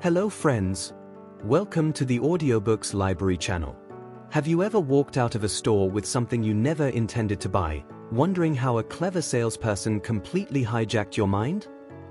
Hello friends. Welcome to the Audiobooks Library channel. Have you ever walked out of a store with something you never intended to buy, wondering how a clever salesperson completely hijacked your mind?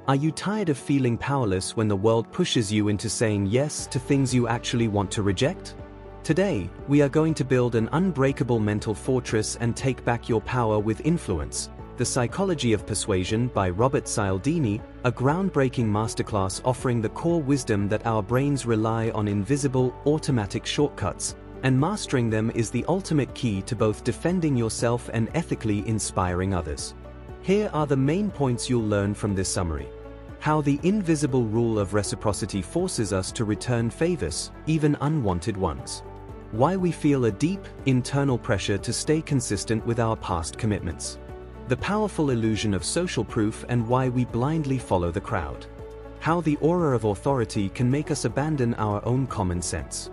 Are you tired of feeling powerless when the world pushes you into saying yes to things you actually want to reject? Today, we are going to build an unbreakable mental fortress and take back your power with influence. The Psychology of Persuasion by Robert Cialdini, a groundbreaking masterclass offering the core wisdom that our brains rely on invisible, automatic shortcuts, and mastering them is the ultimate key to both defending yourself and ethically inspiring others. Here are the main points you'll learn from this summary. How the invisible rule of reciprocity forces us to return favors, even unwanted ones. Why we feel a deep, internal pressure to stay consistent with our past commitments. The powerful illusion of social proof and why we blindly follow the crowd. How the aura of authority can make us abandon our own common sense.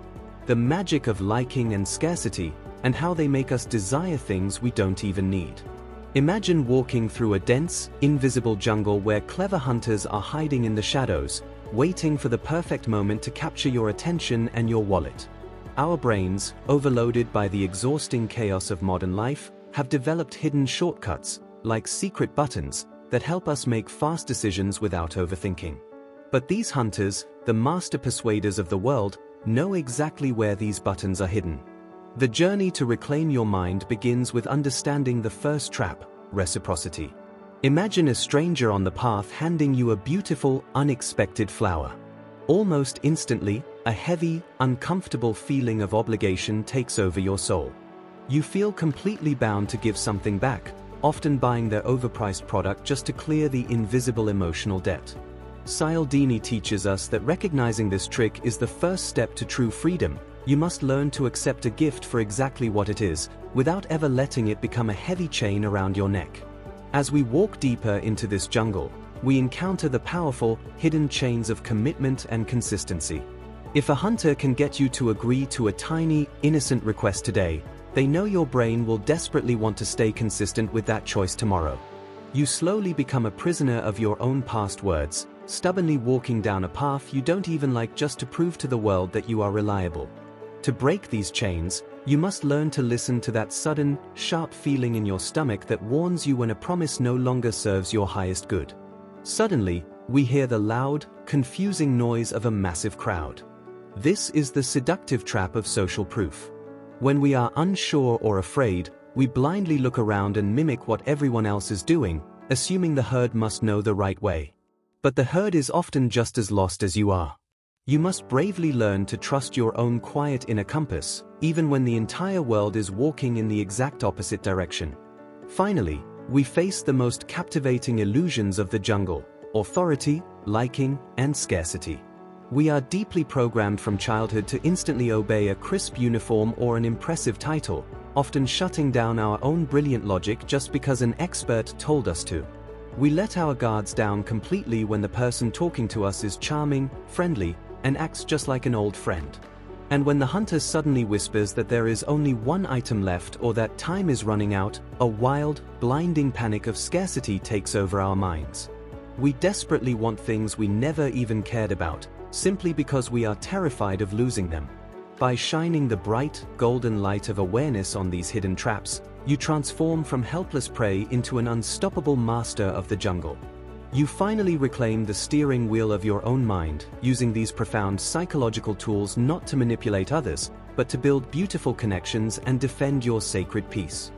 The magic of liking and scarcity, and how they make us desire things we don't even need. Imagine walking through a dense, invisible jungle where clever hunters are hiding in the shadows, waiting for the perfect moment to capture your attention and your wallet. Our brains, overloaded by the exhausting chaos of modern life, have developed hidden shortcuts, like secret buttons, that help us make fast decisions without overthinking. But these hunters, the master persuaders of the world, know exactly where these buttons are hidden. The journey to reclaim your mind begins with understanding the first trap, reciprocity. Imagine a stranger on the path handing you a beautiful, unexpected flower. Almost instantly, a heavy, uncomfortable feeling of obligation takes over your soul. You feel completely bound to give something back, often buying their overpriced product just to clear the invisible emotional debt. Cialdini teaches us that recognizing this trick is the first step to true freedom. You must learn to accept a gift for exactly what it is, without ever letting it become a heavy chain around your neck. As we walk deeper into this jungle, we encounter the powerful, hidden chains of commitment and consistency. If a hunter can get you to agree to a tiny, innocent request today, they know your brain will desperately want to stay consistent with that choice tomorrow. You slowly become a prisoner of your own past words, stubbornly walking down a path you don't even like just to prove to the world that you are reliable. To break these chains, you must learn to listen to that sudden, sharp feeling in your stomach that warns you when a promise no longer serves your highest good. Suddenly, we hear the loud, confusing noise of a massive crowd. This is the seductive trap of social proof. When we are unsure or afraid, we blindly look around and mimic what everyone else is doing, assuming the herd must know the right way. But the herd is often just as lost as you are. You must bravely learn to trust your own quiet inner compass, even when the entire world is walking in the exact opposite direction. Finally, we face the most captivating illusions of the jungle: authority, liking, and scarcity. We are deeply programmed from childhood to instantly obey a crisp uniform or an impressive title, often shutting down our own brilliant logic just because an expert told us to. We let our guards down completely when the person talking to us is charming, friendly, and acts just like an old friend. And when the hunter suddenly whispers that there is only one item left or that time is running out, a wild, blinding panic of scarcity takes over our minds. We desperately want things we never even cared about, simply because we are terrified of losing them. By shining the bright, golden light of awareness on these hidden traps, you transform from helpless prey into an unstoppable master of the jungle. You finally reclaim the steering wheel of your own mind, using these profound psychological tools not to manipulate others, but to build beautiful connections and defend your sacred peace.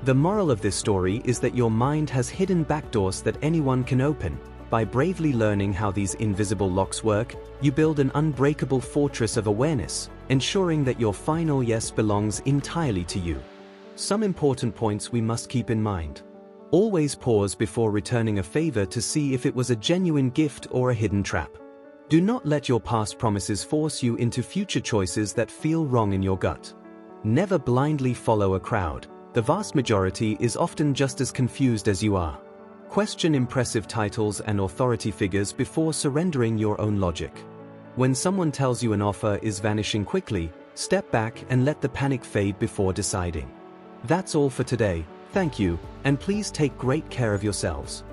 The moral of this story is that your mind has hidden backdoors that anyone can open. By bravely learning how these invisible locks work, you build an unbreakable fortress of awareness, ensuring that your final yes belongs entirely to you. Some important points we must keep in mind. Always pause before returning a favor to see if it was a genuine gift or a hidden trap. Do not let your past promises force you into future choices that feel wrong in your gut. Never blindly follow a crowd. The vast majority is often just as confused as you are. Question impressive titles and authority figures before surrendering your own logic. When someone tells you an offer is vanishing quickly, step back and let the panic fade before deciding. That's all for today. Thank you, and please take great care of yourselves.